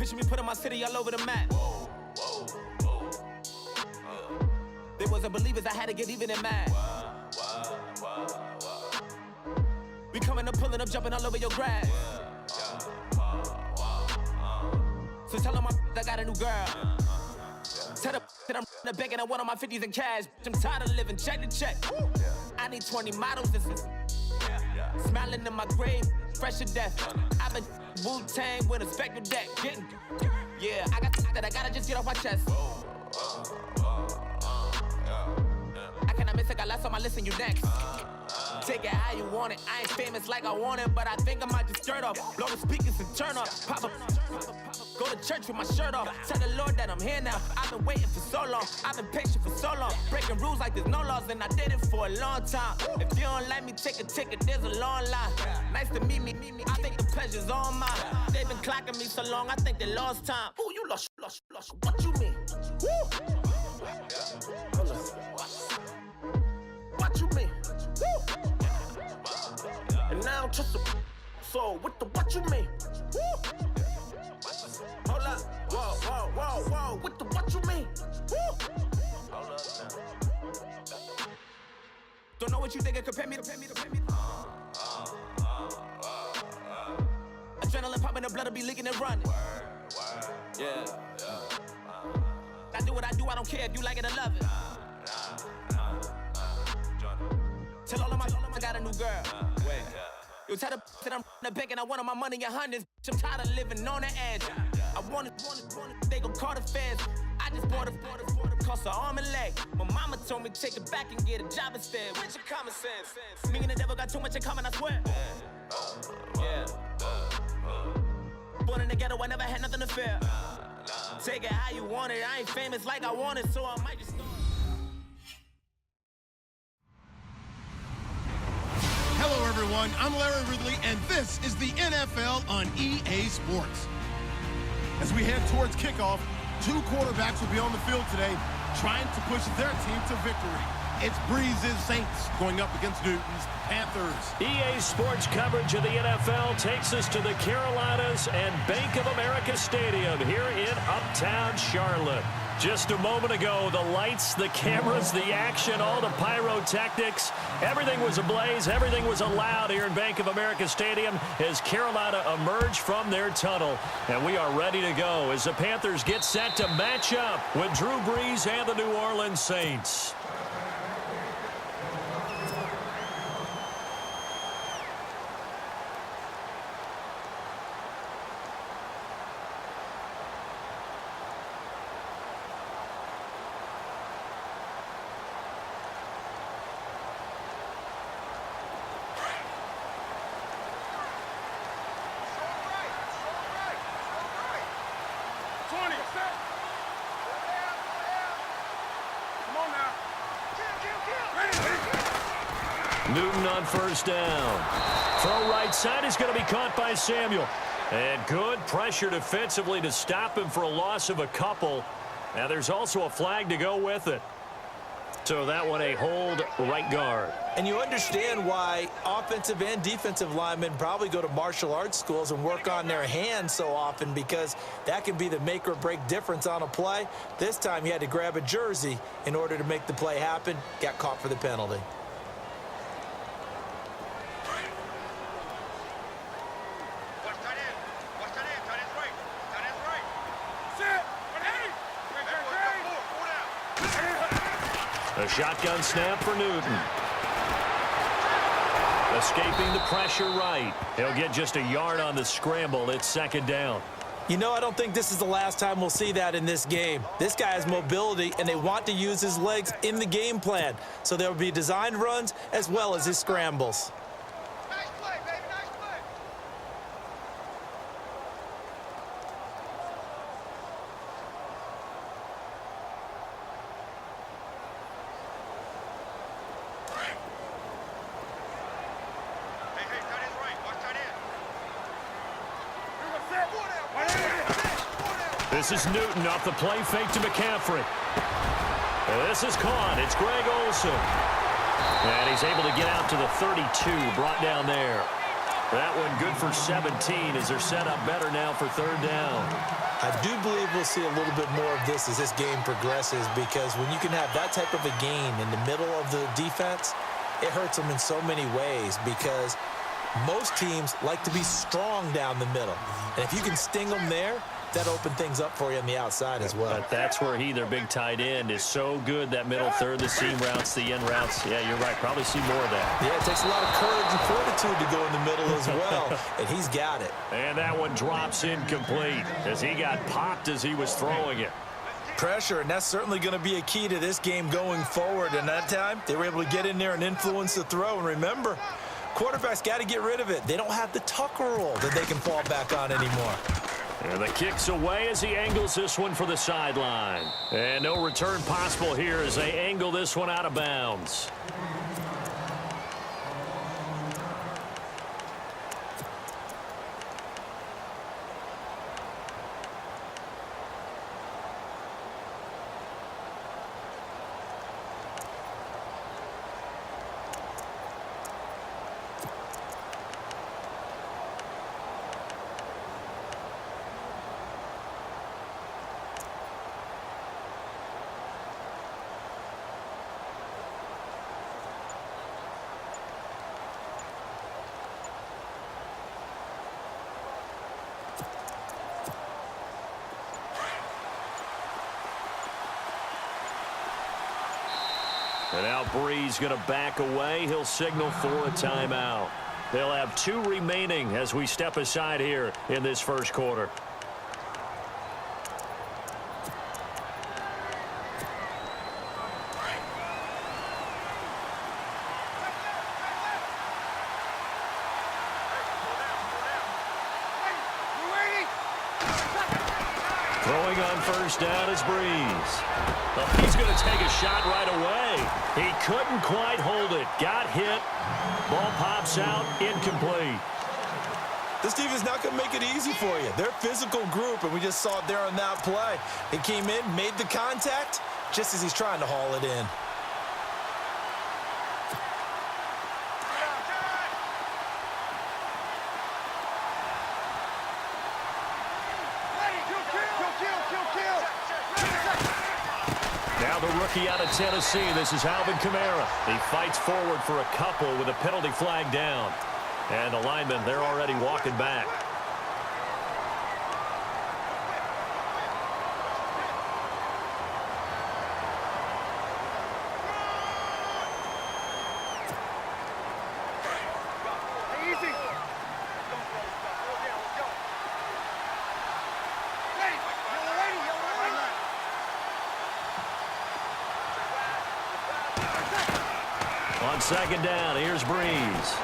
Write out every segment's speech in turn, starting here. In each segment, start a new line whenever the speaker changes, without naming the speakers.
Picture me putting my city all over the map. They wasn't believers, I had to get even and mad. We coming up, pulling up, jumping all over your grass. So tell them I got a new girl. Tell them that I'm in the bank and I want all my 50s in cash. I'm tired of living check to check. I need 20 models. This is smiling in my grave, fresh to death. I've been Wu-Tang with a spectral deck. Getting, yeah, I got that I gotta just get off my chest. I cannot miss it, got last on my list and you next. Take it how you want it. I ain't famous like I want it, but I think I might just skirt off. Blow the speakers and turn up. Pop up. Go to church with my shirt off. Tell the Lord that I'm here now. I've been waiting for so long. I've been patient for so long. Breaking rules like there's no laws, and I did it for a long time. If you don't like me, take a ticket. There's a long line. Nice to meet me. I think the pleasure's all mine. They've been clocking me so long, I think they lost time. Ooh, you lost. What you mean? Woo! What you mean? Woo! And now I'm just a so what you mean? Woo! Hold up, whoa, what you mean? Woo! Hold up now. Don't know what you think, compare me to. Adrenaline popping, the blood will be leaking and running. Yeah. I do what I do, I don't care if you like it or love it. Tell all of my I got a new girl. Wait. Yo, tell the that I'm in the bank and I want all my money in hundreds. I'm tired of living on the edge. I want it, they gon' call the feds. I just bought a cost an arm and leg. My mama told me take it back and get a job instead. Where's your common sense? Me and the devil got too much in common, I swear. Yeah. Born in the ghetto, I never had nothing to fear. Take it how you want it. I ain't famous like I want it, so I might just start.
Hello, everyone. I'm Larry Ridley, and this is the NFL on EA Sports. As we head towards kickoff, two quarterbacks will be on the field today trying to push their team to victory. It's Breeze's Saints going up against Newton's Panthers.
EA Sports coverage of the NFL takes us to the Carolinas and Bank of America Stadium here in Uptown Charlotte. Just a moment ago, the lights, the cameras, the action, all the pyrotechnics, everything was ablaze, everything was allowed here in Bank of America Stadium as Carolina emerged from their tunnel. And we are ready to go as the Panthers get set to match up with Drew Brees and the New Orleans Saints. Newton on first down. Throw right side is going to be caught by Samuel. And good pressure defensively to stop him for a loss of a couple. Now there's also a flag to go with it. So that one a hold right guard.
And you understand why offensive and defensive linemen probably go to martial arts schools and work on their hands so often, because that can be the make or break difference on a play. This time he had to grab a jersey in order to make the play happen. Got caught for the penalty.
A shotgun snap for Newton. Escaping the pressure right. He'll get just a yard on the scramble. It's second down.
You know, I don't think this is the last time we'll see that in this game. This guy has mobility, and they want to use his legs in the game plan. So there will be designed runs as well as his scrambles.
Nice play, baby. Nice play.
This is Newton off the play fake to McCaffrey. This is caught. It's Greg Olsen. And he's able to get out to the 32, brought down there. That one good for 17 as they're set up better now for third down.
I do believe we'll see a little bit more of this as this game progresses, because when you can have that type of a gain in the middle of the defense, it hurts them in so many ways, because most teams like to be strong down the middle. And if you can sting them there, that opens things up for you on the outside as well.
But that's where their big tight end, is so good, that middle third, the seam routes, the end routes. Yeah, you're right. Probably see more of that.
Yeah, it takes a lot of courage and fortitude to go in the middle as well, and he's got it.
And that one drops incomplete as he got popped as he was throwing it.
Pressure, and that's certainly going to be a key to this game going forward. And that time, they were able to get in there and influence the throw. And remember, quarterbacks got to get rid of it. They don't have the Tucker rule that they can fall back on anymore.
And the kick's away as he angles this one for the sideline. And no return possible here as they angle this one out of bounds. And now Bree's going to back away. He'll signal for a timeout. They'll have 2 remaining as we step aside here in this first quarter. Throwing on first down is Breeze. Well, he's going to take a shot right away. He couldn't quite hold it. Got hit. Ball pops out. Incomplete.
This defense is not going to make it easy for you. They're a physical group, and we just saw it there on that play. He came in, made the contact, just as he's trying to haul it in.
Now the rookie out of Tennessee, this is Alvin Kamara. He fights forward for a couple with a penalty flag down. And the linemen, they're already walking back. On second down, here's Breeze.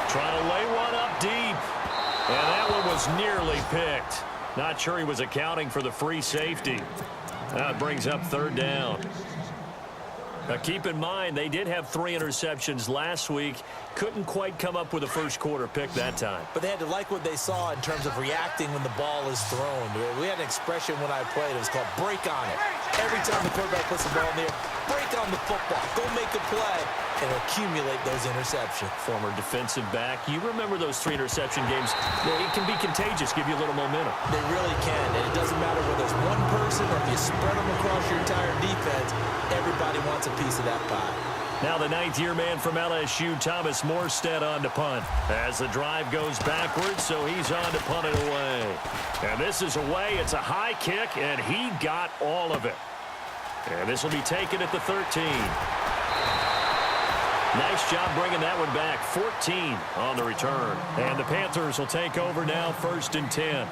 Trying to lay one up deep. And that one was nearly picked. Not sure he was accounting for the free safety. That brings up third down. Now keep in mind, they did have 3 interceptions last week. Couldn't quite come up with a first quarter pick that time.
But they had to like what they saw in terms of reacting when the ball is thrown. We had an expression when I played. It was called break on it. Every time the quarterback puts the ball in the air, break on the football. Go make a play and accumulate those interceptions.
Former defensive back. You remember those 3 interception games. It can be contagious, give you a little momentum.
They really can. And it doesn't matter whether it's one person or if you spread them across your entire defense. Everybody wants a piece of that pie.
Now the 9th-year man from LSU, Thomas Morstead, on to punt. As the drive goes backwards, so he's on to punt it away. And this is away. It's a high kick, and he got all of it. And this will be taken at the 13. Nice job bringing that one back. 14 on the return. And the Panthers will take over now, 1st and 10.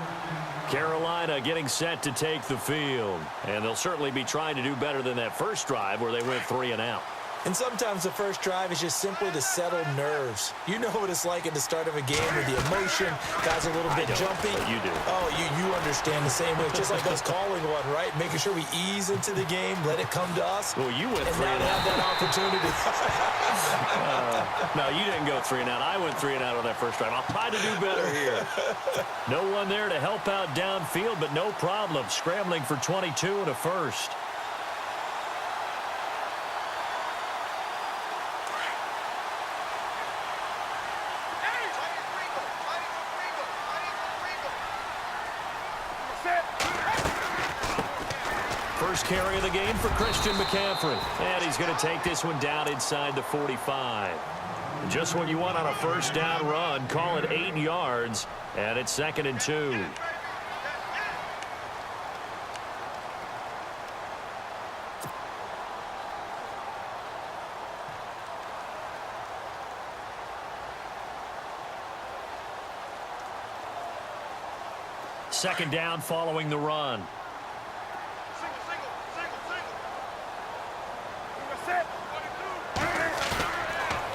Carolina getting set to take the field. And they'll certainly be trying to do better than that first drive where they went 3 and out.
And sometimes the first drive is just simply to settle nerves. You know what it's like at the start of a game with the emotion. Guys are a little bit jumpy.
But you do.
Oh, you understand the same way. It's just like us calling one, right? Making sure we ease into the game, let it come to us.
Well, you went
and
3
now
and
have
out.
that opportunity.
No, you didn't go 3 and out. I went 3 and out on that first drive. I'll try to do better here. No one there to help out downfield, but no problem. Scrambling for 22 and a first. first carry of the game for Christian McCaffrey. And he's going to take this one down inside the 45. Just what you want on a first down run. Call it 8 yards, and it's 2nd and 2. Second down following the run.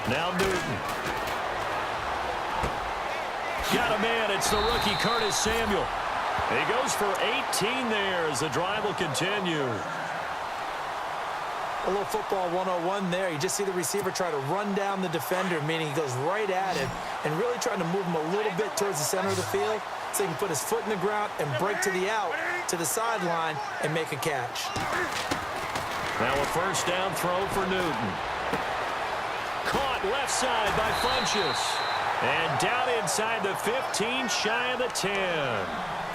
Now Newton. Got a man. It's the rookie Curtis Samuel. He goes for 18 there as the drive will continue.
A little football 101 there. You just see the receiver try to run down the defender, meaning he goes right at him and really trying to move him a little bit towards the center of the field so he can put his foot in the ground and break to the out, to the sideline, and make a catch.
Now a first down throw for Newton. Caught left side by Funchess. And down inside the 15, shy of the 10.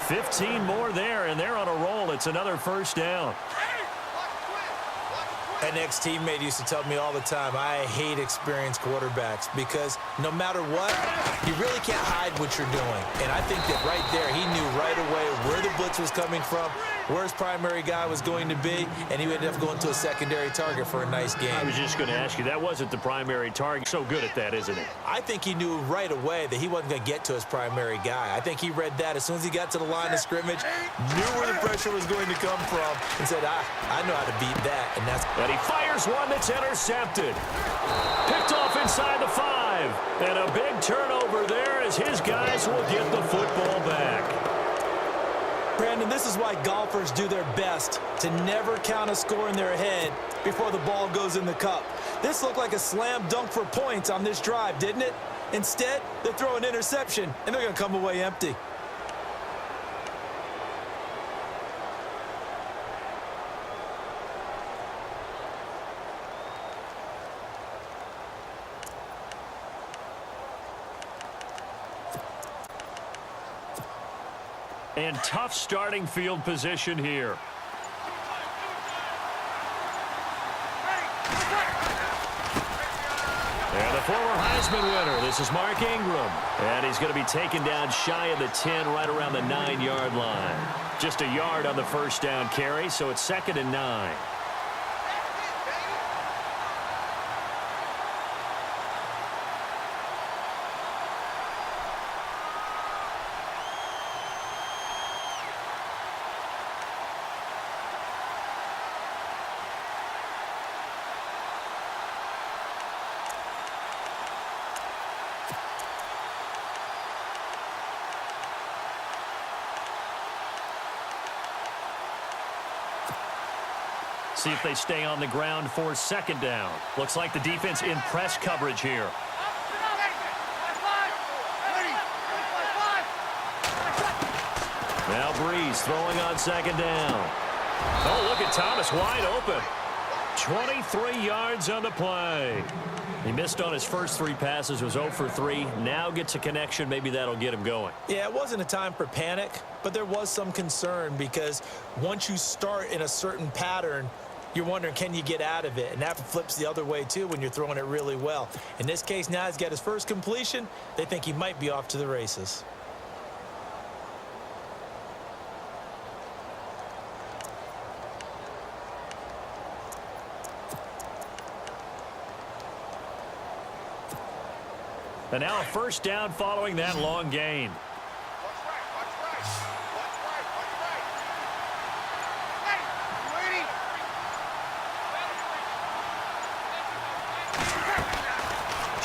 15 more there, and they're on a roll. It's another first down.
An ex-teammate used to tell me all the time, I hate experienced quarterbacks because no matter what, you really can't hide what you're doing. And I think that right there, he knew right away where the blitz was coming from, where his primary guy was going to be, and he ended up going to a secondary target for a nice game.
I was just going to ask you, that wasn't the primary target. So good at that, isn't he?
I think he knew right away that he wasn't going to get to his primary guy. I think he read that as soon as he got to the line of scrimmage, knew where the pressure was going to come from, and said, I know how to beat that.
And he fires one that's intercepted. Picked off inside the 5. And a big turnover there as his guys will get the football back.
Brandon, this is why golfers do their best to never count a score in their head before the ball goes in the cup. This looked like a slam dunk for points on this drive, didn't it? Instead, they throw an interception, and they're going to come away empty.
And tough starting field position here. And the former Heisman winner, this is Mark Ingram. And he's going to be taken down shy of the 10, right around the 9-yard line. Just a yard on the first down carry, so it's 2nd and 9. See if they stay on the ground for 2nd down. Looks like the defense in press coverage here. Now Breeze throwing on 2nd down. Oh, look at Thomas wide open. 23 yards on the play. He missed on his first 3 passes, was 0 for 3. Now gets a connection. Maybe that'll get him going.
Yeah, it wasn't a time for panic, but there was some concern because once you start in a certain pattern, you're wondering, can you get out of it? And that flips the other way, too, when you're throwing it really well. In this case, now he's got his first completion. They think he might be off to the races.
And now a first down following that long gain.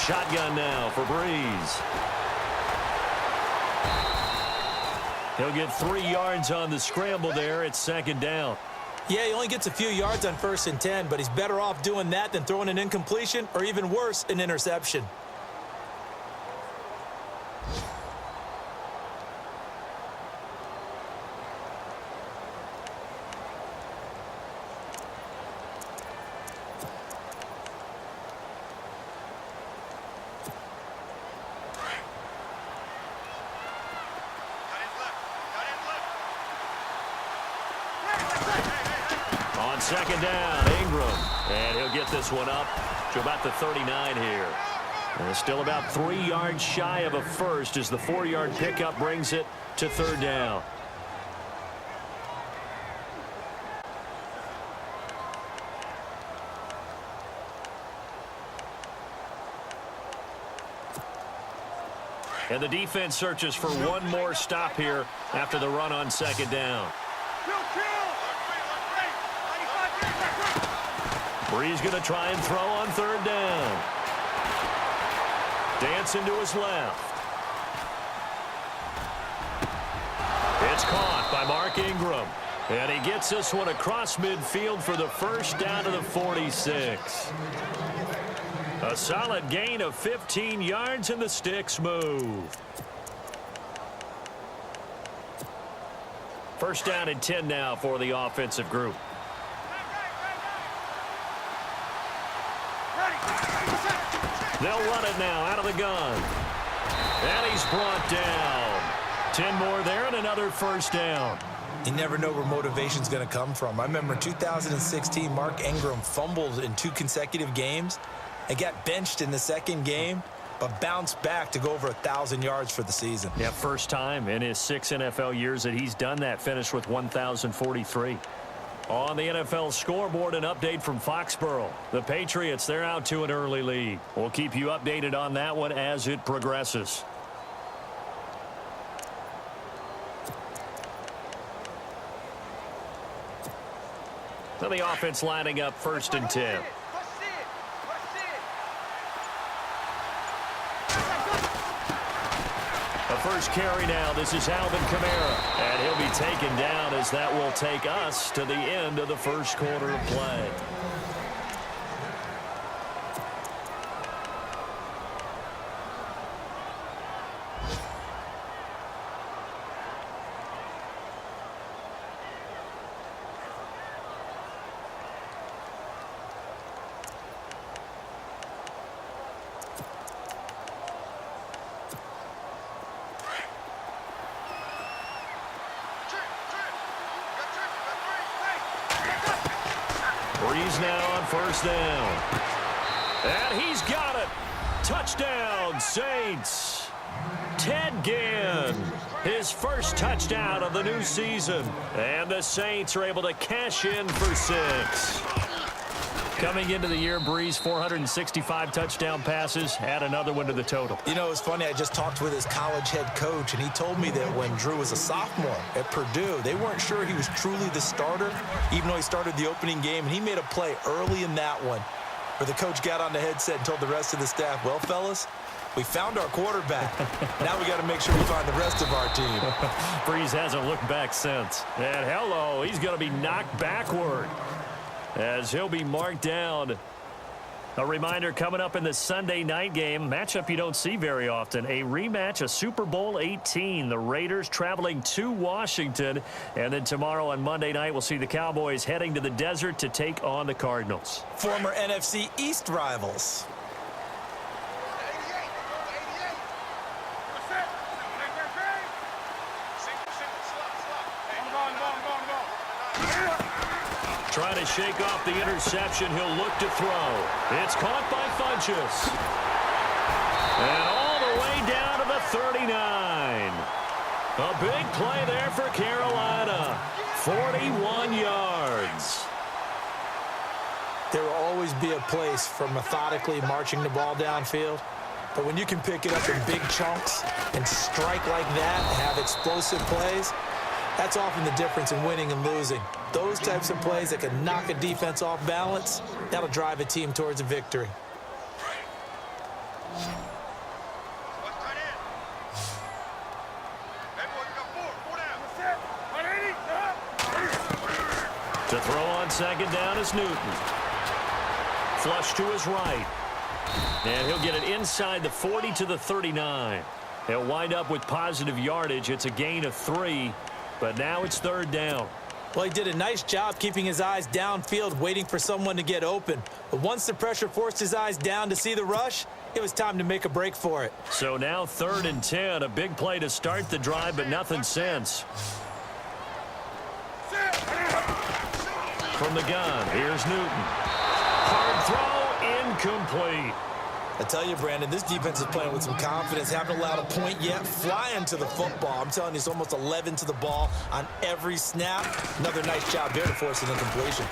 Shotgun now for Breeze. He'll get 3 yards on the scramble there. It's 2nd down.
Yeah, he only gets a few yards on 1st and 10, but he's better off doing that than throwing an incompletion or even worse, an interception.
On second down, Ingram. And he'll get this one up to about the 39 here. And still about 3 yards shy of a first as the 4-yard pickup brings it to third down. And the defense searches for one more stop here after the run on second down. Bree's going to try and throw on third down. Dancing to his left. It's caught by Mark Ingram. And he gets this one across midfield for the first down to the 46. A solid gain of 15 yards and the sticks move. First down and 10 now for the offensive group. They'll run it now out of the gun. And he's brought down. 10 more there and another first down.
You never know where motivation's going to come from. I remember in 2016, Mark Ingram fumbled in 2 consecutive games and got benched in the second game, but bounced back to go over 1,000 yards for the season.
Yeah, first time in his 6 NFL years that he's done that, finished with 1,043. On the NFL scoreboard, an update from Foxborough. The Patriots, they're out to an early lead. We'll keep you updated on that one as it progresses. So the offense lining up first and 10. A first carry now. This is Alvin Kamara. And he'll be taken down as that will take us to the end of the first quarter of play. Breeze now on first down. And he's got it. Touchdown, Saints. Ted Ginn, his first touchdown of the new season. And the Saints are able to cash in for 6. Coming into the year, Breeze, 465 touchdown passes. Add another one to the total.
You know, it's funny. I just talked with his college head coach, and he told me that when Drew was a sophomore at Purdue, they weren't sure he was truly the starter, even though he started the opening game. And he made a play early in that one where the coach got on the headset and told the rest of the staff, well, fellas, we found our quarterback. Now we got to make sure we find the rest of our team.
Breeze hasn't looked back since. And hello, he's going to be knocked backward as he'll be marked down. A reminder coming up in the Sunday night game, matchup you don't see very often, a rematch of Super Bowl 18. The Raiders traveling to Washington. And then tomorrow on Monday night, we'll see the Cowboys heading to the desert to take on the Cardinals.
Former NFC East rivals.
Trying to shake off the interception. He'll look to throw. It's caught by Funchess. And all the way down to the 39. A big play there for Carolina. 41 yards.
There will always be a place for methodically marching the ball downfield. But when you can pick it up in big chunks and strike like that and have explosive plays, that's often the difference in winning and losing. Those types of plays that can knock a defense off balance, that'll drive a team towards a victory.
To throw on second down is Newton. Flush to his right. And he'll get it inside the 40 to the 39. He'll wind up with positive yardage. It's a gain of 3, but now it's third down.
Well, he did a nice job keeping his eyes downfield, waiting for someone to get open. But once the pressure forced his eyes down to see the rush, it was time to make a break for it.
So now third and 10, a big play to start the drive, but nothing since. from the gun. Here's Newton. Hard throw, incomplete.
I tell you, Brandon, this defense is playing with some confidence. Haven't allowed a point yet. Flying to the football. I'm telling you, it's almost 11 to the ball on every snap. Another nice job there to force an incompletion.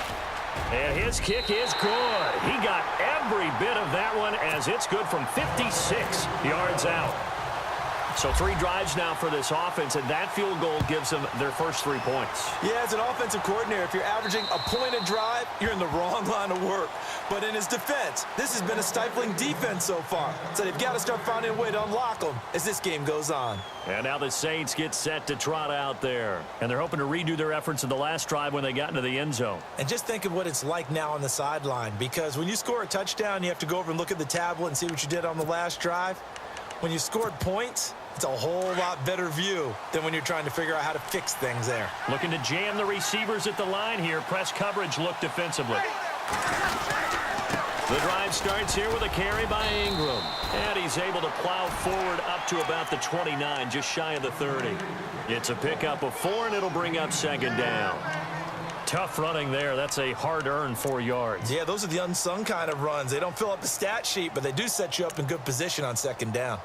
And his kick is good. He got every bit of that one as it's good from 56 yards out. So 3 drives now for this offense, and that field goal gives them their first 3 points.
Yeah, as an offensive coordinator, if you're averaging a point a drive, you're in the wrong line of work. But in his defense, this has been a stifling defense so far. So they've got to start finding a way to unlock them as this game goes on.
And now the Saints get set to trot out there. And they're hoping to redo their efforts in the last drive when they got into the end zone.
And just think of what it's like now on the sideline, because when you score a touchdown, you have to go over and look at the tablet and see what you did on the last drive. When you scored points, it's a whole lot better view than when you're trying to figure out how to fix things there.
Looking to jam the receivers at the line here. Press coverage look defensively. The drive starts here with a carry by Ingram. And he's able to plow forward up to about the 29, just shy of the 30. It's a pickup of 4, and it'll bring up second down. Tough running there. That's a hard-earned 4 yards.
Yeah, those are the unsung kind of runs. They don't fill up the stat sheet, but they do set you up in good position on second down.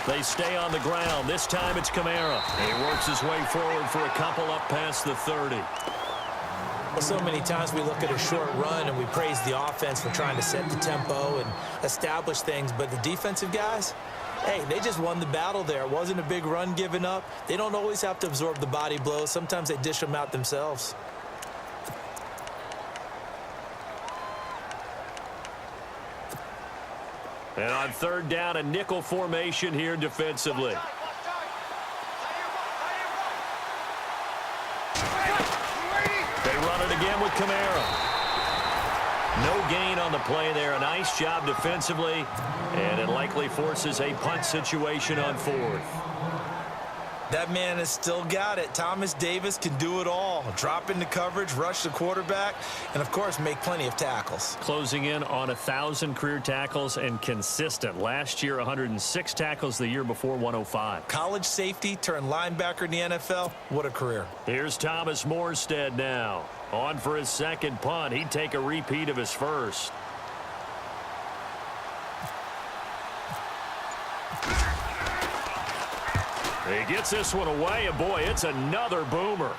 They stay on the ground. This time it's Kamara. He works his way forward for a couple up past the 30.
Well, so many times we look at a short run and we praise the offense for trying to set the tempo and establish things, but the defensive guys, hey, they just won the battle there. It wasn't a big run given up. They don't always have to absorb the body blows. Sometimes they dish them out themselves.
And on third down, a nickel formation here defensively. They run it again with Kamara. No gain on the play there. A nice job defensively. And it likely forces a punt situation on 4th.
That man has still got it. Thomas Davis can do it all. Drop into coverage, rush the quarterback, and, of course, make plenty of tackles.
Closing in on 1,000 career tackles and consistent. Last year, 106 tackles. The year before, 105.
College safety turned linebacker in the NFL. What a career.
Here's Thomas Morstead now. On for his second punt. He'd take a repeat of his first. He gets this one away, and boy, it's another boomer.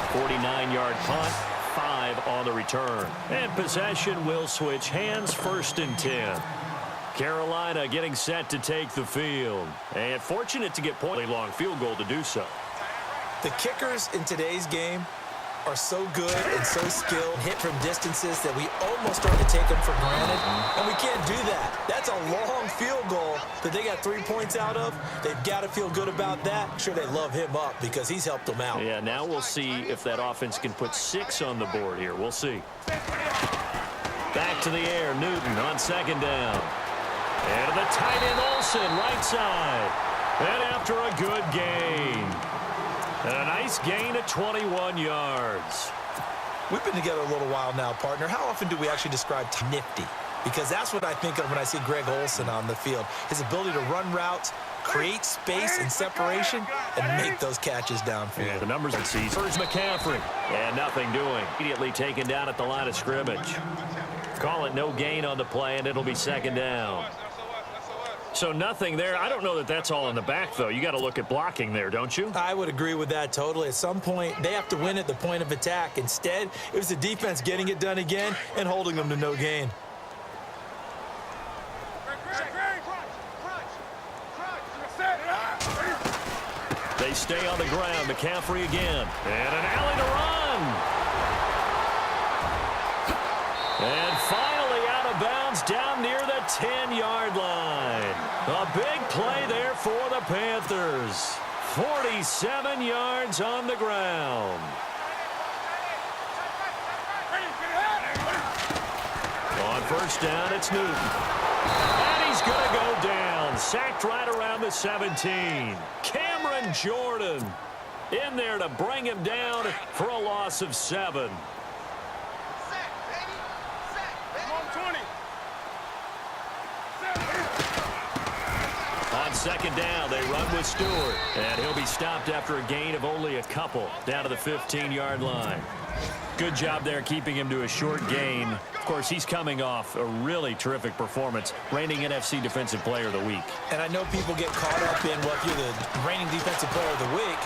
49-yard punt, 5 on the return. And possession will switch hands, 1st and 10. Carolina getting set to take the field. And fortunate to get a long field goal to do so.
The kickers in today's game are so good and so skilled, hit from distances that we almost start to take them for granted, and we can't do that. That's a long field goal that they got 3 points out of. They've got to feel good about that. Sure, they love him up because he's helped them out.
Yeah, now we'll see if that offense can put 6 on the board here. We'll see. Back to the air, Newton on second down. And the tight end Olsen, right side. And after a good gain. And a nice gain of 21 yards.
We've been together a little while now, partner. How often do we actually describe nifty? Because that's what I think of when I see Greg Olsen on the field. His ability to run routes, create space and separation, and make those catches downfield.
Yeah, the numbers that sees. First McCaffrey. And nothing doing. Immediately taken down at the line of scrimmage. Call it no gain on the play, and it'll be second down. So nothing there. I don't know that that's all in the back, though. You got to look at blocking there, don't you?
I would agree with that totally. At some point, they have to win at the point of attack. Instead, it was the defense getting it done again and holding them to no gain.
They stay on the ground. McCaffrey again. And an alley to run. And finally out of bounds down near the 10-yard line. A big play there for the Panthers. 47 yards on the ground. first down, it's Newton. And he's going to go down. Sacked right around the 17. Cameron Jordan in there to bring him down for a loss of 7.
Sack, baby. Sack, baby. Come on, 20.
On second down, they run with Stewart. And he'll be stopped after a gain of only a couple down to the 15-yard line. Good job there keeping him to a short gain. Of course, he's coming off a really terrific performance, reigning NFC Defensive Player of the Week.
And I know people get caught up in, well, if you're the reigning Defensive Player of the Week,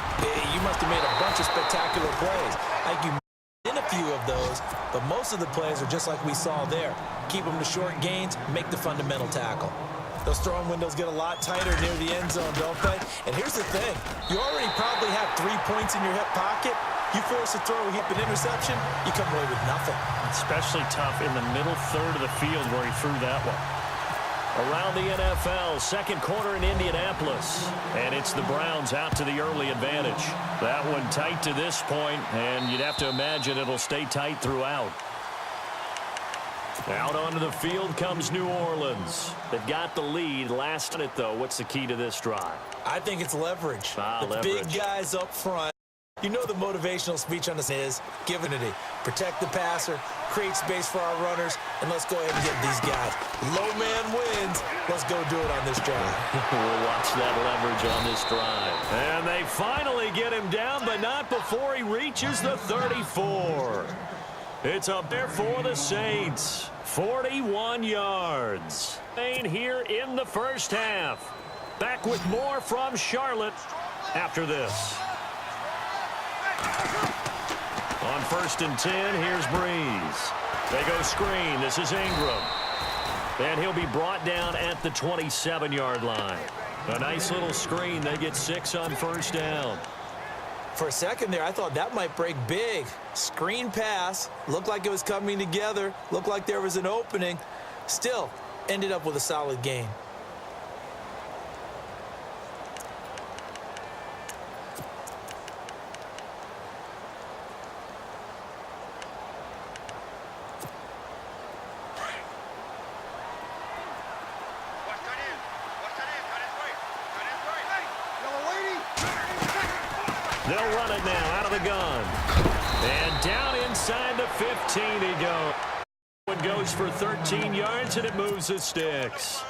you must have made a bunch of spectacular plays. I think you in a few of those, but most of the plays are just like we saw there. Keep them to short gains, make the fundamental tackle. Those throwing windows get a lot tighter near the end zone, don't they? And here's the thing. You already probably have 3 points in your hip pocket. You force a throw, hit an interception, you come away with nothing.
Especially tough in the middle third of the field where he threw that one. Around the NFL, second quarter in Indianapolis. And it's the Browns out to the early advantage. That one tight to this point, and you'd have to imagine it'll stay tight throughout. Out onto the field comes New Orleans. They've got the lead. Last minute, though, what's the key to this drive?
I think it's leverage. The
leverage.
Big guys up front. You know the motivational speech on this is giving it. Protect the passer, create space for our runners, and let's go ahead and get these guys. Low man wins. Let's go do it on this drive.
We'll watch that leverage on this drive. And they finally get him down, but not before he reaches the 34. It's up there for the Saints. 41 yards. Here in the first half. Back with more from Charlotte after this. On 1st and 10, here's Breeze. They go screen. This is Ingram. And he'll be brought down at the 27-yard line. A nice little screen. They get 6 on first down.
For a second there, I thought that might break big. Screen pass. Looked like it was coming together. Looked like there was an opening. Still, ended up with a solid gain.
They'll run it now out of the gun. And down inside the 15 he goes. It goes for 13 yards, and it moves the sticks.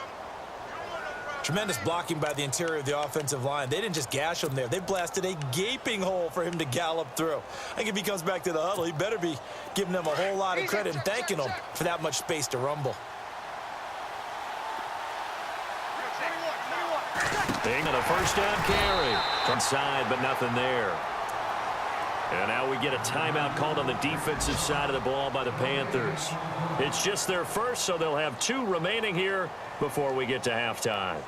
Tremendous blocking by the interior of the offensive line. They didn't just gash him there. They blasted a gaping hole for him to gallop through. I think if he comes back to the huddle, he better be giving them a whole lot of credit and thanking them for that much space to rumble.
Being on a first down carry. Inside, but nothing there. And now we get a timeout called on the defensive side of the ball by the Panthers. It's just their first, so they'll have 2 remaining here before we get to halftime.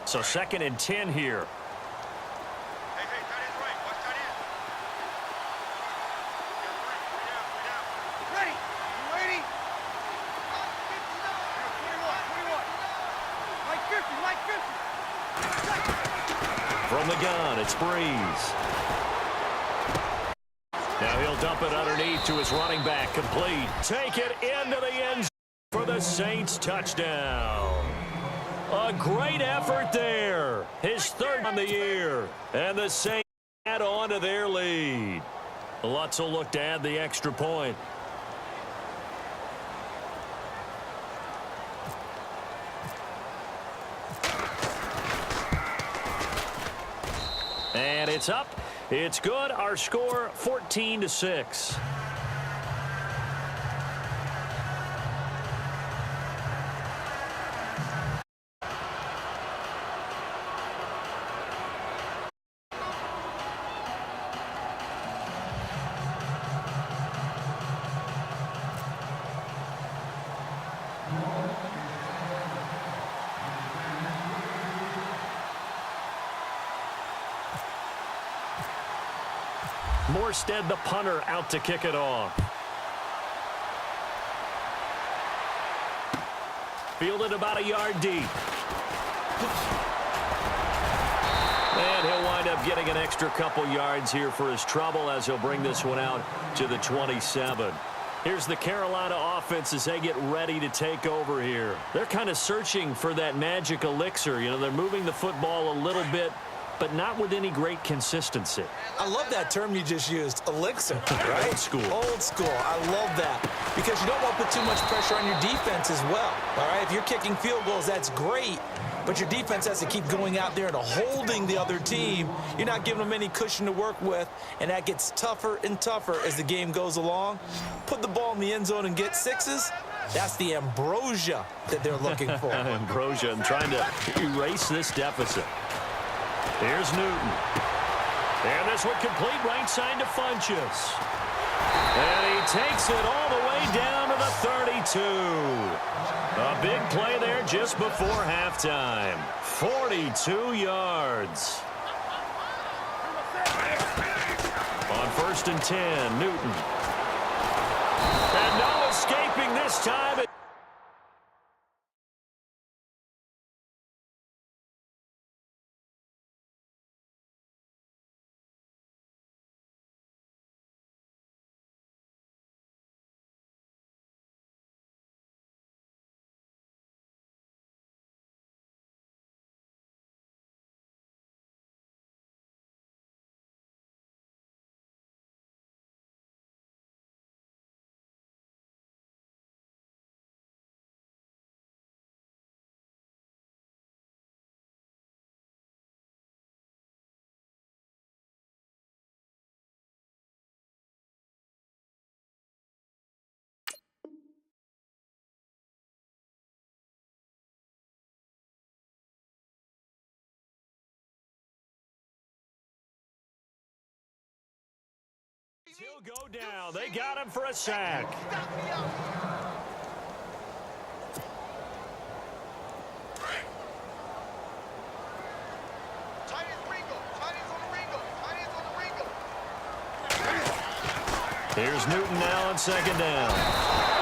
So 2nd and 10 here. From the gun, it's Breeze. Now he'll dump it underneath to his running back. Complete. Take it into the end zone for the Saints touchdown. A great effort there. His 3rd on the year. And the Saints add on to their lead. Lutz will look to add the extra point. And it's up. It's good. Our score 14-6. Morstead, the punter, out to kick it off. Fielded about a yard deep. And he'll wind up getting an extra couple yards here for his trouble as he'll bring this one out to the 27. Here's the Carolina offense as they get ready to take over here. They're kind of searching for that magic elixir. You know, they're moving the football a little bit, but not with any great consistency.
I love that term you just used, elixir, right?
Old school.
Old school. I love that because you don't want to put too much pressure on your defense as well, all right? If you're kicking field goals, that's great, but your defense has to keep going out there and holding the other team. You're not giving them any cushion to work with, and that gets tougher and tougher as the game goes along. Put the ball in the end zone and get sixes. That's the ambrosia that they're looking for.
Ambrosia and trying to erase this deficit. Here's Newton. And this one complete right side to Funchess. And he takes it all the way down to the 32. A big play there just before halftime. 42 yards. On 1st and 10, Newton. And no escaping this time. He'll go down. They got him for a sack. Here's Newton now on 2nd down.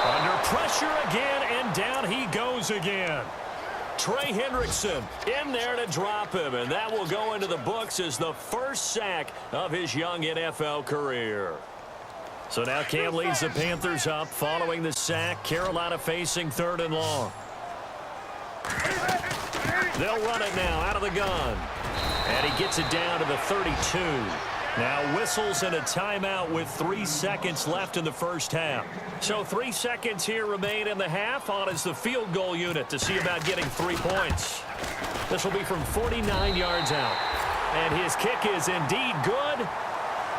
Under pressure again, and down he goes again. Trey Hendrickson in there to drop him, and that will go into the books as the first sack of his young NFL career. So now Cam leads the Panthers up following the sack. Carolina facing 3rd and long. They'll run it now out of the gun. And he gets it down to the 32. Now whistles and a timeout with 3 seconds left in the first half. So 3 seconds here remain in the half. On is the field goal unit to see about getting 3 points. This will be from 49 yards out. And his kick is indeed good.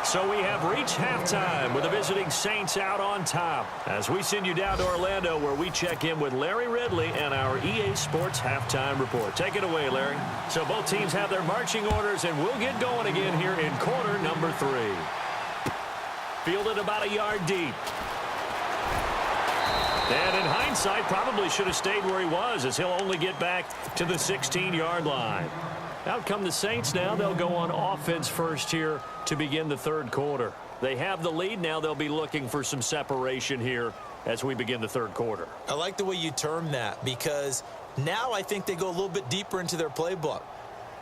So we have reached halftime with the visiting Saints out on top. As we send you down to Orlando where we check in with Larry Ridley and our EA Sports Halftime Report. Take it away, Larry. So both teams have their marching orders, and we'll get going again here in quarter number 3. Fielded about a yard deep. And in hindsight, probably should have stayed where he was, as he'll only get back to the 16-yard line. Out come the Saints now. They'll go on offense first here to begin the 3rd quarter. They have the lead. Now they'll be looking for some separation here as we begin the 3rd quarter.
I like the way you term that because now I think they go a little bit deeper into their playbook.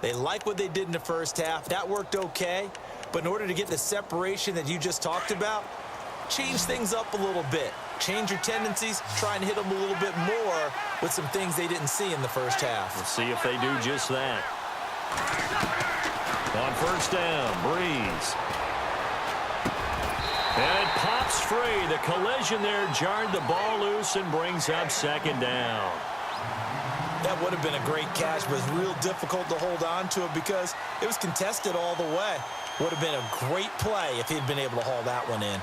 They like what they did in the first half. That worked okay. But in order to get the separation that you just talked about, change things up a little bit. Change your tendencies. Try and hit them a little bit more with some things they didn't see in the first half.
We'll see if they do just that. On 1st down, Breeze. And it pops free. The collision there jarred the ball loose and brings up 2nd down.
That would have been a great catch, but it's real difficult to hold on to it because it was contested all the way. Would have been a great play if he'd been able to haul that one in.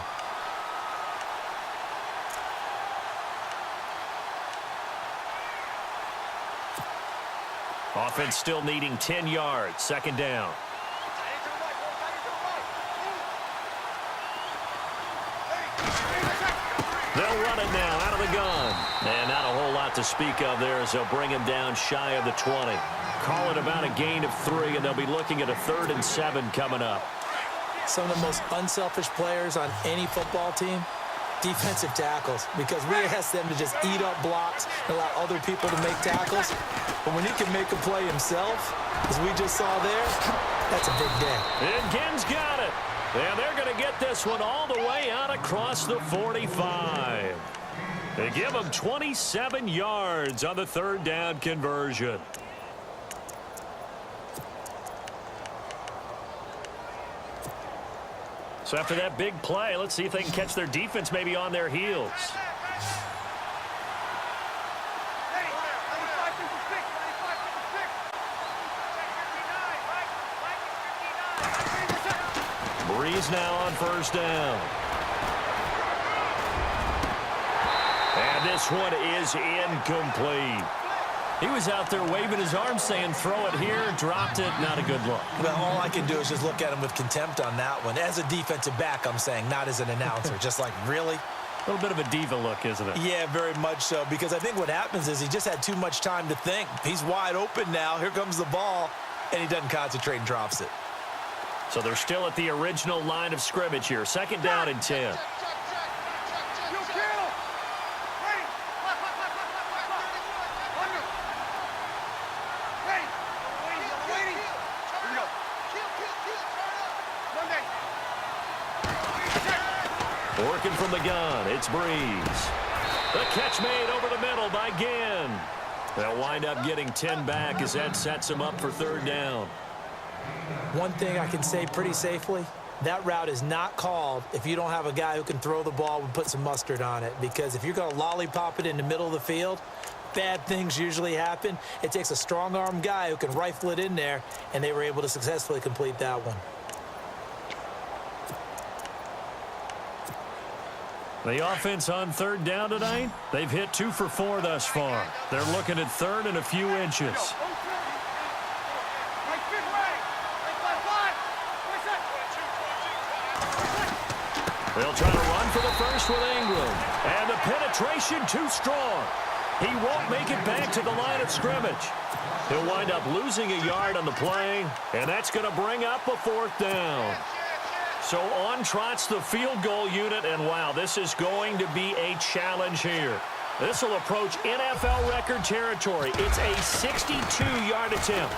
Offense still needing 10 yards. 2nd down. They'll run it now out of the gun. And not a whole lot to speak of there as they'll bring him down shy of the 20. Call it about a gain of 3, and they'll be looking at a 3rd and 7 coming up.
Some of the most unselfish players on any football team defensive tackles, because we ask them to just eat up blocks and allow other people to make tackles. But when he can make a play himself, as we just saw there, that's a big day.
And Ginn's got it. And they're going to get this one all the way out across the 45. They give him 27 yards on the third down conversion. So after that big play, let's see if they can catch their defense maybe on their heels. Breeze now on first down. And this one is incomplete. He was out there waving his arms saying, throw it here, dropped it, not a good look.
Well, all I can do is just look at him with contempt on that one. As a defensive back, I'm saying, not as an announcer. Just like, really?
A little bit of a diva look, isn't it?
Yeah, very much so, because I think what happens is he just had too much time to think. He's wide open now. Here comes the ball, and he doesn't concentrate and drops it.
So they're still at the original line of scrimmage here. Second down and 10. Working from the gun, it's Breeze. The catch made over the middle by Ginn. They'll wind up getting 10 back as that sets them up for third down.
One thing I can say pretty safely, that route is not called if you don't have a guy who can throw the ball and put some mustard on it. Because if you're going to lollipop it in the middle of the field, bad things usually happen. It takes a strong-arm guy who can rifle it in there, and they were able to successfully complete that one.
The offense on third down tonight, they've hit 2 for 4 thus far. They're looking at third and a few inches. They'll try to run for the first with Ingram. And the penetration too strong. He won't make it back to the line of scrimmage. He'll wind up losing a yard on the play, and that's going to bring up a fourth down. So on trots the field goal unit, and wow, this is going to be a challenge here. This will approach NFL record territory. It's a 62-yard attempt.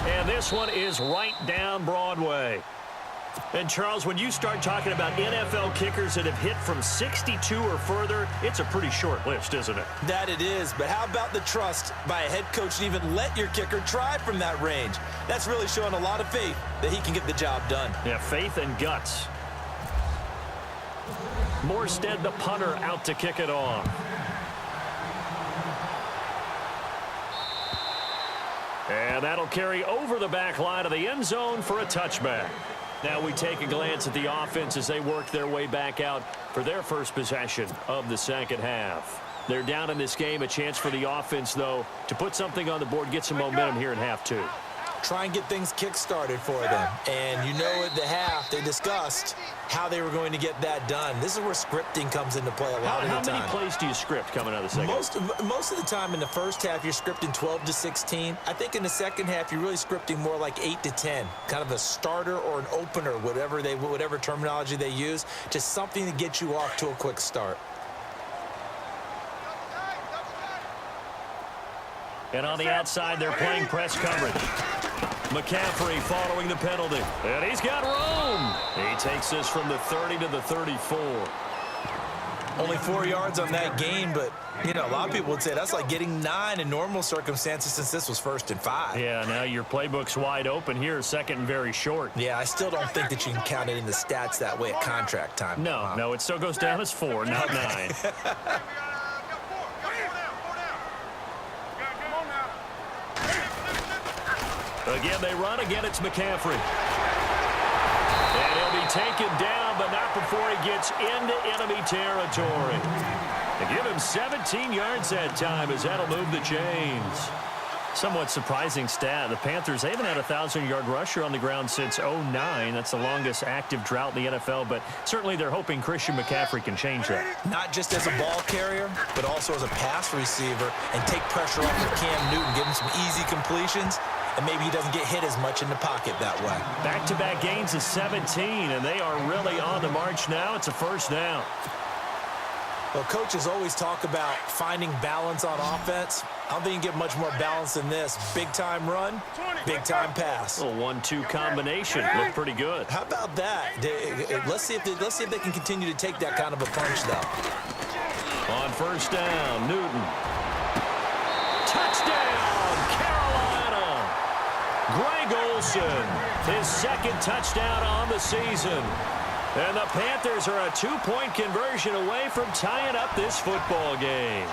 And this one is right down Broadway. And, Charles, when you start talking about NFL kickers that have hit from 62 or further, it's a pretty short list, isn't it?
That it is, but how about the trust by a head coach to even let your kicker try from that range? That's really showing a lot of faith that he can get the job done.
Yeah, faith and guts. Morstead, the punter, out to kick it off. And that'll carry over the back line of the end zone for a touchback. Now we take a glance at the offense as they work their way back out for their first possession of the second half. They're down in this game. A chance for the offense, though, to put something on the board, get some momentum here in half 2.
Try and get things kick-started for them. And you know at the half, they discussed how they were going to get that done. This is where scripting comes into play a lot of the time.
How many plays do you script coming out of the second?
Most of the time in the first half, you're scripting 12 to 16. I think in the second half, you're really scripting more like 8 to 10. Kind of a starter or an opener, whatever terminology they use. Just something to get you off to a quick start.
And on the outside, they're playing press coverage. McCaffrey following the penalty. And he's got room. He takes this from the 30 to the 34.
Only 4 yards on that gain, but, you know, a lot of people would say that's like getting 9 in normal circumstances since this was 1st and 5.
Yeah, now your playbook's wide open here, second and very short.
Yeah, I still don't think that you can count it in the stats that way at contract time.
No, it still goes down as 4, not 9. Again, they run. Again, it's McCaffrey. And he'll be taken down, but not before he gets into enemy territory. They give him 17 yards that time as that'll move the chains. Somewhat surprising stat. The Panthers, they haven't had a 1,000-yard rusher on the ground since 2009. That's the longest active drought in the NFL, but certainly they're hoping Christian McCaffrey can change that.
Not just as a ball carrier, but also as a pass receiver and take pressure off of Cam Newton, give him some easy completions. and maybe he doesn't get hit as much in the pocket that way.
Back-to-back gains of 17, and they are really on the march now. It's a first down.
Well, coaches always talk about finding balance on offense. I don't think you can get much more balance than this. Big-time run, big-time pass.
A 1-2 combination. Looked pretty good.
How about that? Let's see if they can continue to take that kind of a punch, though.
On first down, Newton. Touchdown, Carolina! Greg Olsen, his second touchdown on the season. And the Panthers are a 2-point conversion away from tying up this football game.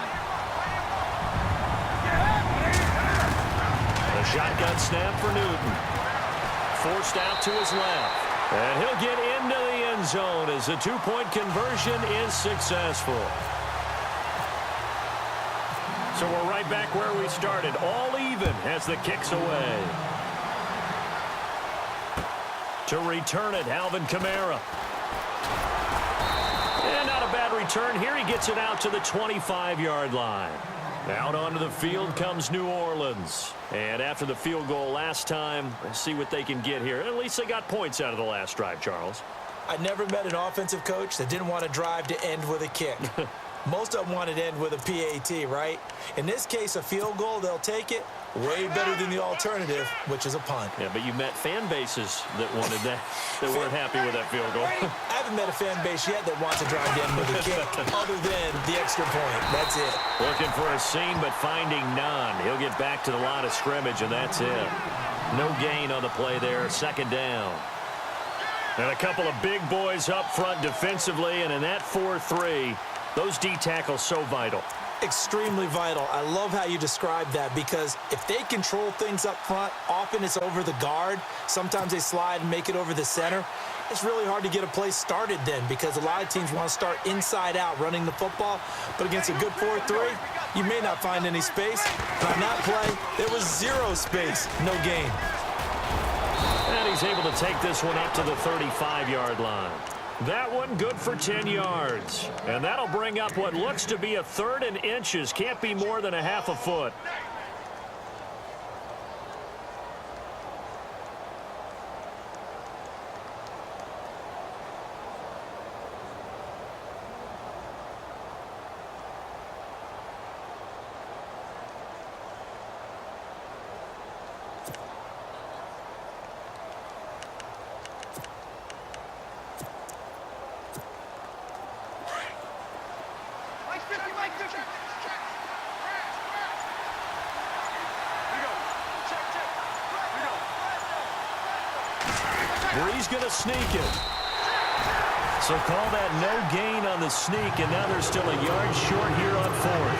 The shotgun snap for Newton. Forced out to his left. And he'll get into the end zone as the 2-point conversion is successful. So we're right back where we started. All even as the kick's away. To return it, Alvin Kamara. And not a bad return here. He gets it out to the 25-yard line. Out onto the field comes New Orleans. And after the field goal last time, let's see what they can get here. At least they got points out of the last drive, Charles.
I never met an offensive coach that didn't want to drive to end with a kick. Most of them wanted to end with a PAT, right? In this case, a field goal, they'll take it. Way better than the alternative, which is a punt.
Yeah, but you met fan bases that wanted that, that weren't happy with that field goal.
I haven't met a fan base yet that wants to drive to end with a kick other than the extra point. That's it.
Looking for a seam, but finding none. He'll get back to the line of scrimmage, and that's it. No gain on the play there. Second down. And a couple of big boys up front defensively, and in that 4-3, those D tackles so vital.
Extremely vital. I love how you describe that because if they control things up front, often it's over the guard. Sometimes they slide and make it over the center. It's really hard to get a play started then because a lot of teams want to start inside out running the football. But against a good 4-3, you may not find any space. But on that play, there was zero space, no gain.
And he's able to take this one up to the 35-yard line. That one good for 10 yards. And that'll bring up what looks to be a 3rd and inches. Can't be more than a half a foot. Bree's going to sneak it. So call that no gain on the sneak, and now they're still a yard short here on 4th.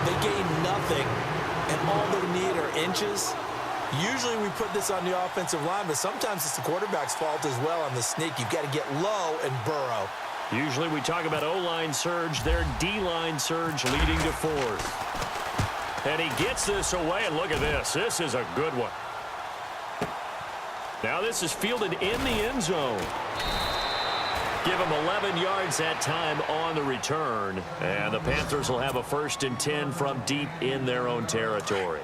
They gain nothing, and all they need are inches. Usually we put this on the offensive line, but sometimes it's the quarterback's fault as well on the sneak. You've got to get low and burrow.
Usually we talk about O-line surge, their D-line surge leading to 4th. And he gets this away, and look at this. This is a good one. Now this is fielded in the end zone. Give him 11 yards that time on the return. And the Panthers will have a 1st and 10 from deep in their own territory.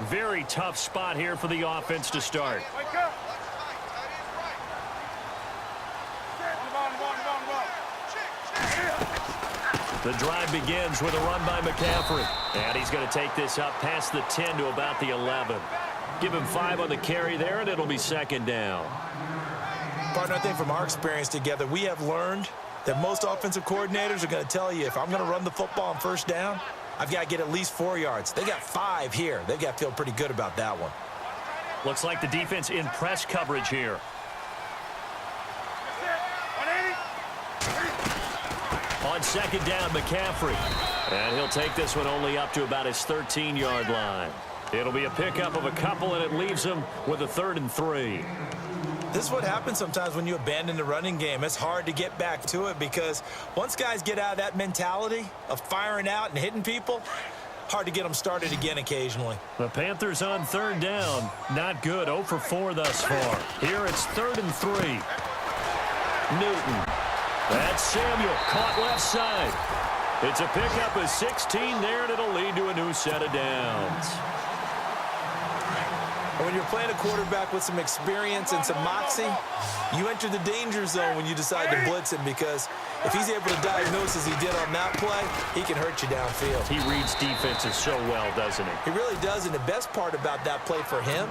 Very tough spot here for the offense to start. The drive begins with a run by McCaffrey. And he's going to take this up past the 10 to about the 11. Give him 5 on the carry there, and it'll be 2nd down.
Partner, I think from our experience together, we have learned that most offensive coordinators are going to tell you, if I'm going to run the football on 1st down, I've got to get at least 4 yards. They got 5 here. They've got to feel pretty good about that one.
Looks like the defense in press coverage here. On 2nd down, McCaffrey. And he'll take this one only up to about his 13-yard line. It'll be a pickup of a couple, and it leaves him with a 3rd and 3.
This is what happens sometimes when you abandon the running game. It's hard to get back to it because once guys get out of that mentality of firing out and hitting people, hard to get them started again occasionally.
The Panthers on 3rd down. Not good. 0 for 4 thus far. Here it's 3rd and 3. Newton. That's Samuel. Caught left side. It's a pickup of 16 there, and it'll lead to a new set of downs.
And when you're playing a quarterback with some experience and some moxie, you enter the danger zone when you decide to blitz him, because if he's able to diagnose as he did on that play, he can hurt you downfield.
He reads defenses so well, doesn't he?
He really does, and the best part about that play for him,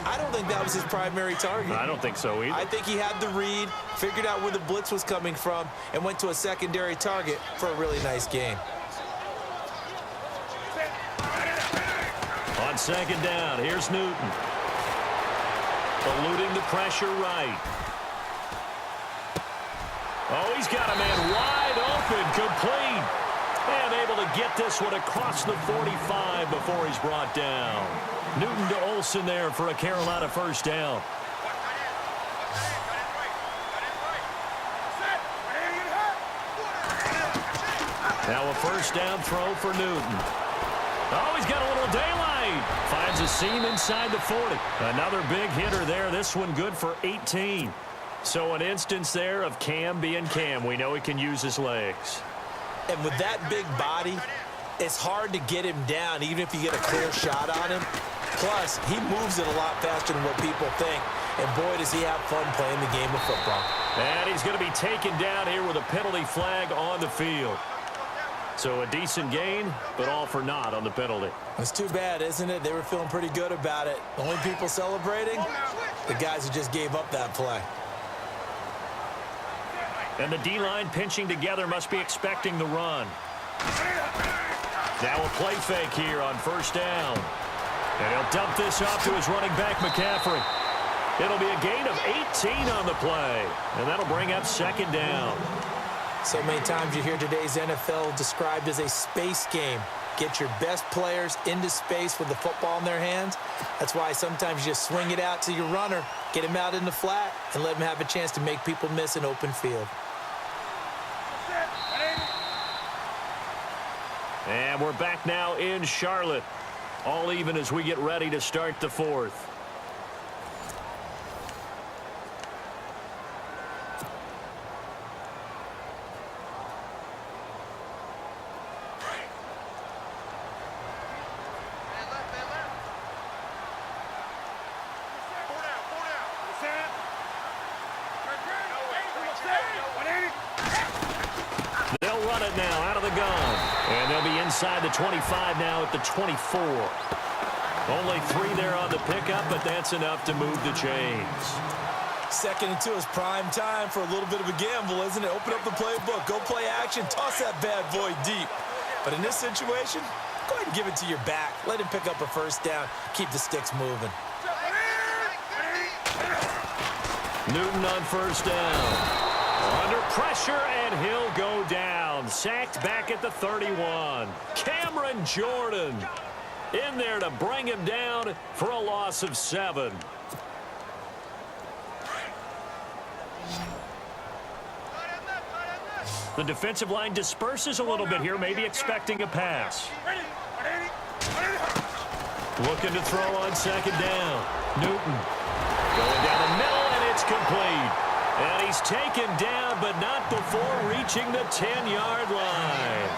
I don't think that was his primary target.
I don't think so either.
I think he had the read, figured out where the blitz was coming from, and went to a secondary target for a really nice game.
On second down, here's Newton. Eluding the pressure right. Oh, he's got a man wide open, complete. And able to get this one across the 45 before he's brought down. Newton to Olsen there for a Carolina first down. Now a first down throw for Newton. Oh, he's got a little daylight. Finds a seam inside the 40. Another big hitter there. This one good for 18. So an instance there of Cam being Cam. We know he can use his legs.
And with that big body, it's hard to get him down, even if you get a clear shot on him. Plus, he moves it a lot faster than what people think. And boy, does he have fun playing the game of football.
And he's going to be taken down here with a penalty flag on the field. So a decent gain, but all for naught on the penalty.
It's too bad, isn't it? They were feeling pretty good about it. The only people celebrating, the guys who just gave up that play.
And the D-line pinching together must be expecting the run. Now a play fake here on first down. And he'll dump this off to his running back, McCaffrey. It'll be a gain of 18 on the play. And that'll bring up second down.
So many times you hear today's NFL described as a space game. Get your best players into space with the football in their hands. That's why sometimes you just swing it out to your runner, get him out in the flat, and let him have a chance to make people miss an open field.
And we're back now in Charlotte. All even as we get ready to start the fourth. They'll run it now out of the gun. And they'll be inside the 25 now at the 24. Only 3 there on the pickup, but that's enough to move the chains.
Second and 2 is prime time for a little bit of a gamble, isn't it? Open up the playbook, go play action, toss that bad boy deep. But in this situation, go ahead and give it to your back. Let him pick up a first down, keep the sticks moving.
Newton on first down. Under pressure, and he'll go down. Sacked back at the 31. Cameron Jordan in there to bring him down for a loss of 7. The defensive line disperses a little bit here, maybe expecting a pass. Looking to throw on second down. Newton going down the middle, and it's complete. And he's taken down, but not before reaching the 10-yard line.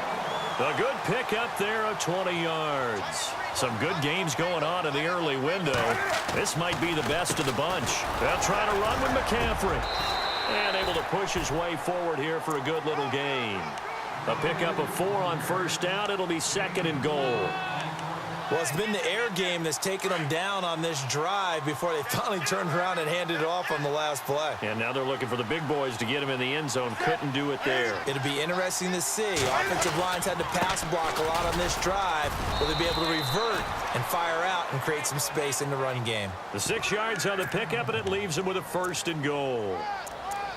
A good pickup there of 20 yards. Some good games going on in the early window. This might be the best of the bunch. They'll try to run with McCaffrey. And able to push his way forward here for a good little gain. A pickup of 4 on first down. It'll be second and goal.
Well, it's been the air game that's taken them down on this drive before they finally turned around and handed it off on the last play.
And now they're looking for the big boys to get him in the end zone. Couldn't do it there.
It'll be interesting to see. Offensive lines had to pass block a lot on this drive. Will they be able to revert and fire out and create some space in the run game?
The 6 yards on the pickup, and it leaves him with a first and goal.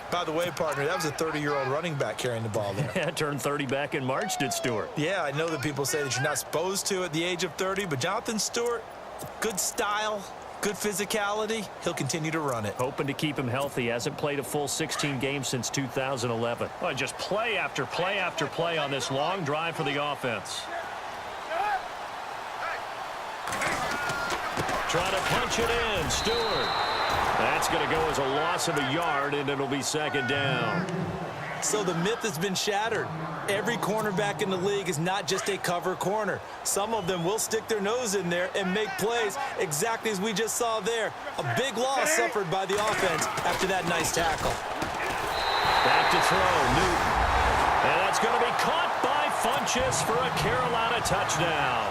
By the way, partner, that was a 30-year-old running back carrying the ball there.
Yeah, turned 30 back in March, did Stewart.
Yeah, I know that people say that you're not supposed to at the age of 30, but Jonathan Stewart, good style, good physicality. He'll continue to run it.
Hoping to keep him healthy. Hasn't played a full 16 games since 2011. Well, just play after play after play on this long drive for the offense. Trying to punch it in, Stewart. That's going to go as a loss of a yard, and it'll be second down.
So the myth has been shattered. Every cornerback in the league is not just a cover corner. Some of them will stick their nose in there and make plays exactly as we just saw there. A big loss suffered by the offense after that nice tackle.
Back to throw, Newton. And that's going to be caught by Funchess for a Carolina touchdown.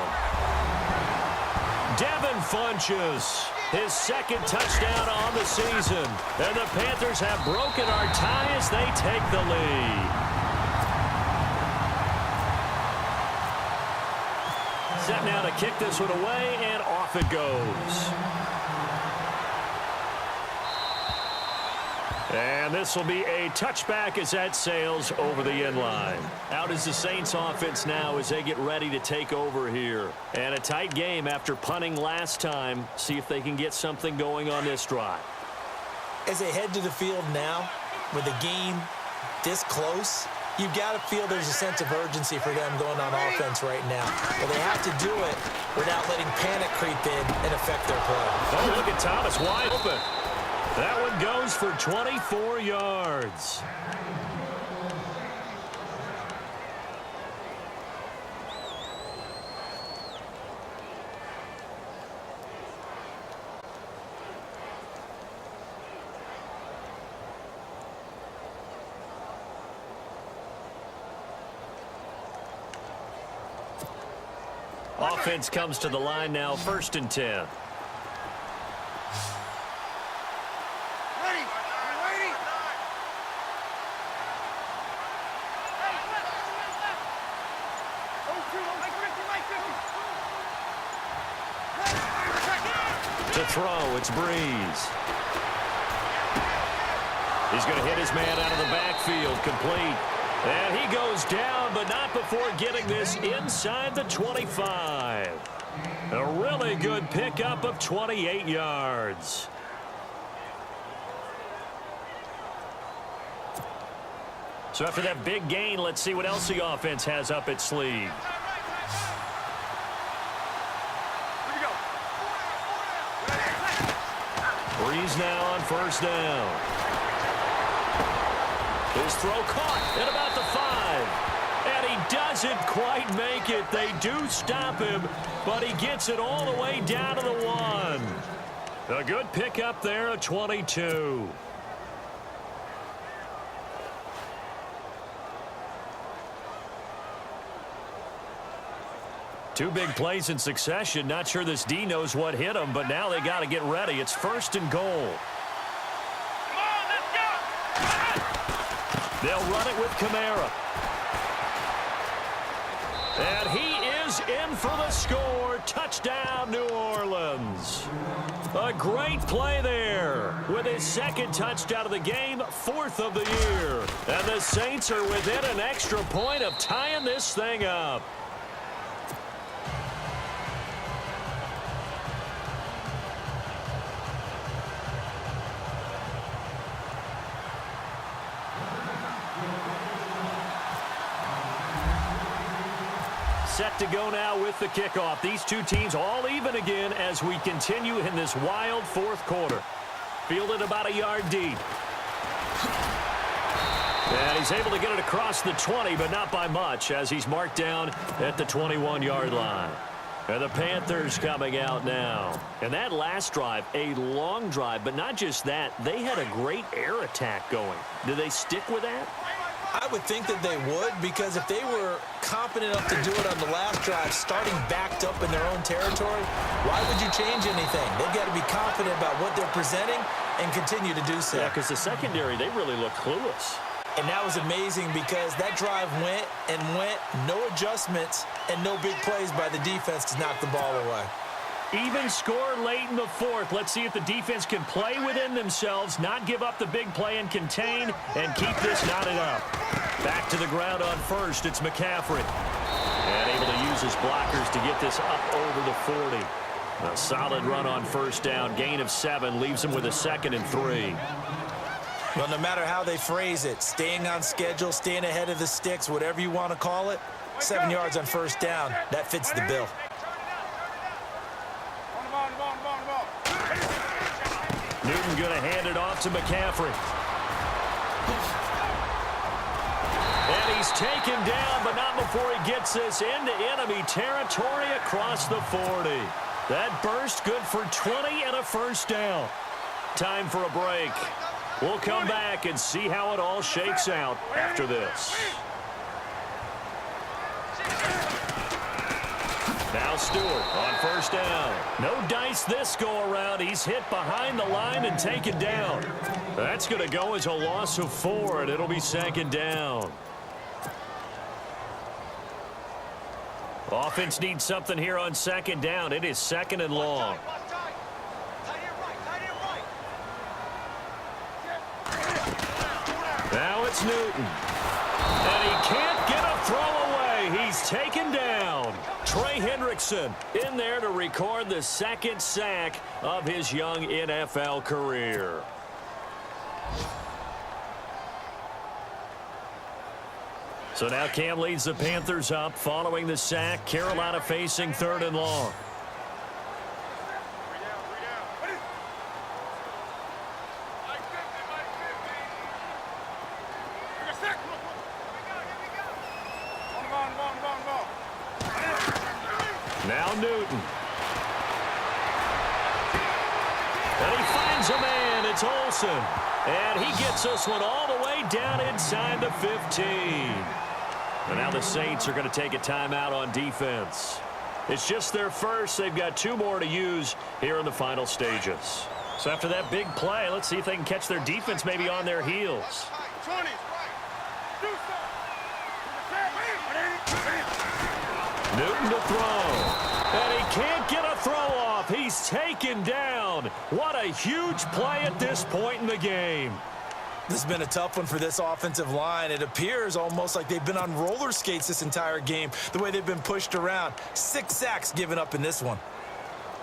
Devin Funchess, his second touchdown on the season. And the Panthers have broken our tie as they take the lead. Set now to kick this one away, and off it goes. And this will be a touchback as that sails over the end line. Out is the Saints offense now as they get ready to take over here. And a tight game after punting last time. See if they can get something going on this drive.
As they head to the field now, with the game this close, you've got to feel there's a sense of urgency for them going on offense right now. But they have to do it without letting panic creep in and affect their play.
Oh, look at Thomas wide open. That one goes for 24 yards. Offense comes to the line now, 1st and 10. To throw, it's Breeze. He's going to hit his man out of the backfield, complete. And he goes down, but not before getting this inside the 25. A really good pickup of 28 yards. So after that big gain, let's see what else the offense has up its sleeve. Breeze now on 1st down. His throw caught at about the 5. And he doesn't quite make it. They do stop him, but he gets it all the way down to the 1. A good pickup there at 22. Two big plays in succession. Not sure this D knows what hit him, but now they got to get ready. It's 1st and goal.
Come on, let's go!
They'll run it with Kamara. And he is in for the score. Touchdown, New Orleans. A great play there with his 2nd touchdown of the game, 4th of the year. And the Saints are within an extra point of tying this thing up. Set to go now with the kickoff. These two teams all even again as we continue in this wild 4th quarter. Fielded about a yard deep. And he's able to get it across the 20, but not by much as he's marked down at the 21-yard line. And the Panthers coming out now. And that last drive, a long drive, but not just that. They had a great air attack going. Do they stick with that?
I would think that they would, because if they were competent enough to do it on the last drive, starting backed up in their own territory, why would you change anything? They've got to be confident about what they're presenting and continue to do so.
Yeah, because the secondary, they really look clueless.
And that was amazing because that drive went and went, no adjustments, and no big plays by the defense to knock the ball away.
Even score late in the 4th. Let's see if the defense can play within themselves, not give up the big play and contain, and keep this knotted up. Back to the ground on 1st. It's McCaffrey. And able to use his blockers to get this up over the 40. A solid run on 1st down. Gain of 7 leaves him with a 2nd and 3.
Well, no matter how they phrase it, staying on schedule, staying ahead of the sticks, whatever you want to call it, 7 yards on 1st down, that fits the bill.
Newton going to hand it off to McCaffrey. And he's taken down, but not before he gets this into enemy territory across the 40. That burst good for 20 and a first down. Time for a break. We'll come back and see how it all shakes out after this. Now Stewart on first down. No dice this go-around. He's hit behind the line and taken down. That's going to go as a loss of 4, and it'll be second down. Offense needs something here on second down. It is second and long. Now it's Newton. And he can't get a throw away. He's taken down. Trey Hendrickson in there to record the second sack of his young NFL career. So now Cam leads the Panthers up following the sack. Carolina facing third and long. Now Newton. And he finds a man. It's Olsen. And he gets this one all the way down inside the 15. And now the Saints are going to take a timeout on defense. It's just their first. They've got 2 more to use here in the final stages. So after that big play, let's see if they can catch their defense maybe on their heels. Newton to throw. And he can't get a throw off. He's taken down. What a huge play at this point in the game.
This has been a tough one for this offensive line. It appears almost like they've been on roller skates this entire game, the way they've been pushed around. 6 sacks given up in this one.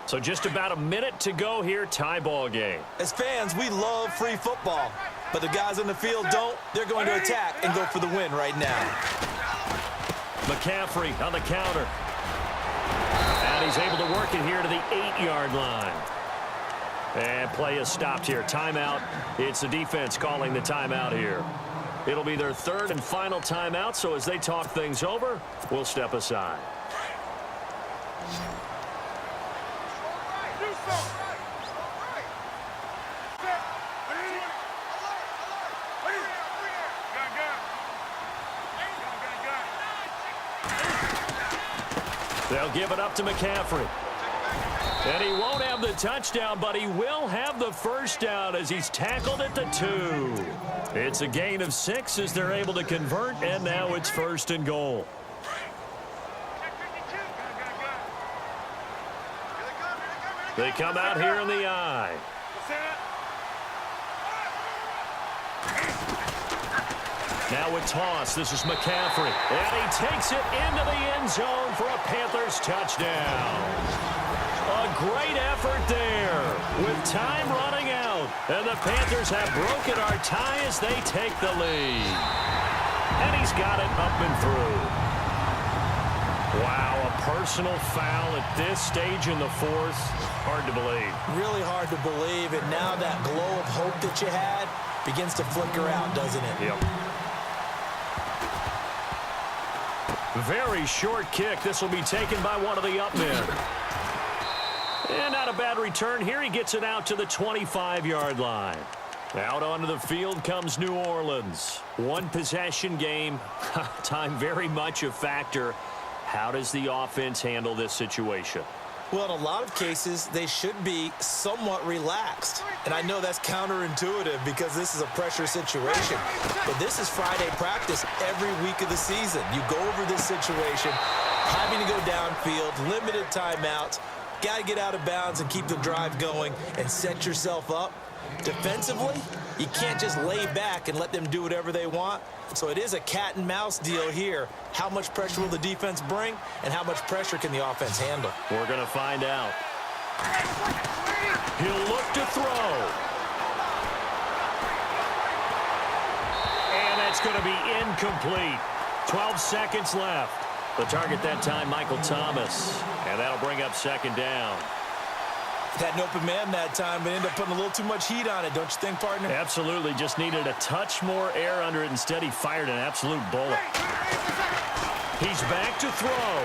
So just about a minute to go here, tie ball game.
As fans, we love free football, but the guys on the field don't. They're going to attack and go for the win right now.
McCaffrey on the counter. And he's able to work it here to the 8-yard line. And play is stopped here. Timeout. It's the defense calling the timeout here. It'll be their third and final timeout, so as they talk things over, we'll step aside. They'll give it up to McCaffrey. And he won't have the touchdown, but he will have the first down as he's tackled at the 2. It's a gain of 6 as they're able to convert, and now it's first and goal. They come out here in the I. Now a toss. This is McCaffrey. And he takes it into the end zone for a Panthers touchdown. A great effort there with time running out. And the Panthers have broken our tie as they take the lead. And he's got it up and through. Wow, a personal foul at this stage in the 4th. Hard to believe.
Really hard to believe. And now that glow of hope that you had begins to flicker out, doesn't it?
Yep. Very short kick. This will be taken by one of the up men. And not a bad return here. He gets it out to the 25-yard line. Out onto the field comes New Orleans. One possession game. Time very much a factor. How does the offense handle this situation?
Well, in a lot of cases, they should be somewhat relaxed. And I know that's counterintuitive because this is a pressure situation. But this is Friday practice every week of the season. You go over this situation, having to go downfield, limited timeouts, got to get out of bounds and keep the drive going and set yourself up. Defensively, you can't just lay back and let them do whatever they want. So it is a cat and mouse deal here. How much pressure will the defense bring, and how much pressure can the offense handle?
We're going to find out. He'll look to throw. And that's going to be incomplete. 12 seconds left. The target that time, Michael Thomas. And that'll bring up second down.
Had an open man that time, but ended up putting a little too much heat on it, don't you think, partner?
Absolutely. Just needed a touch more air under it. Instead, he fired an absolute bullet. He's back to throw.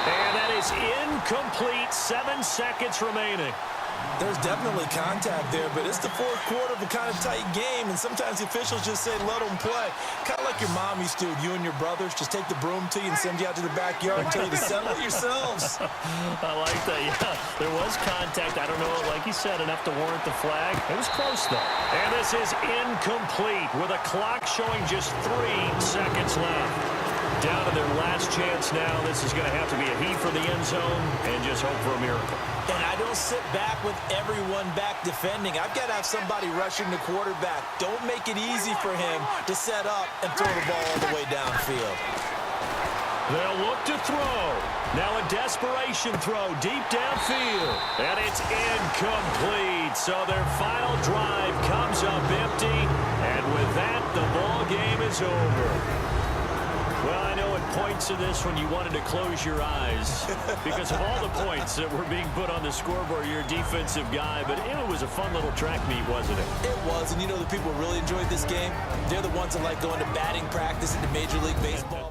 And that is incomplete. 7 seconds remaining.
There's definitely contact there, but it's the fourth quarter of a kind of tight game, and sometimes the officials just say, let them play. Kind of like your mom used to, you and your brothers, just take the broom to you and send you out to the backyard and tell you to settle it yourselves.
I like that, yeah. There was contact. I don't know, like you said, enough to warrant the flag. It was close, though. And this is incomplete with a clock showing just 3 seconds left. Down to their last chance now. This is going to have to be a heave for the end zone and just hope for a miracle.
And I don't sit back with everyone back defending. I've got to have somebody rushing the quarterback. Don't make it easy for him to set up and throw the ball all the way downfield.
They'll look to throw. Now a desperation throw deep downfield. And it's incomplete. So their final drive comes up empty. And with that, the ball game is over. Well, I know at points of this when you wanted to close your eyes because of all the points that were being put on the scoreboard. You're a defensive guy, but it was a fun little track meet, wasn't it?
It was, and you know the people who really enjoyed this game? They're the ones that like going to batting practice into Major League Baseball.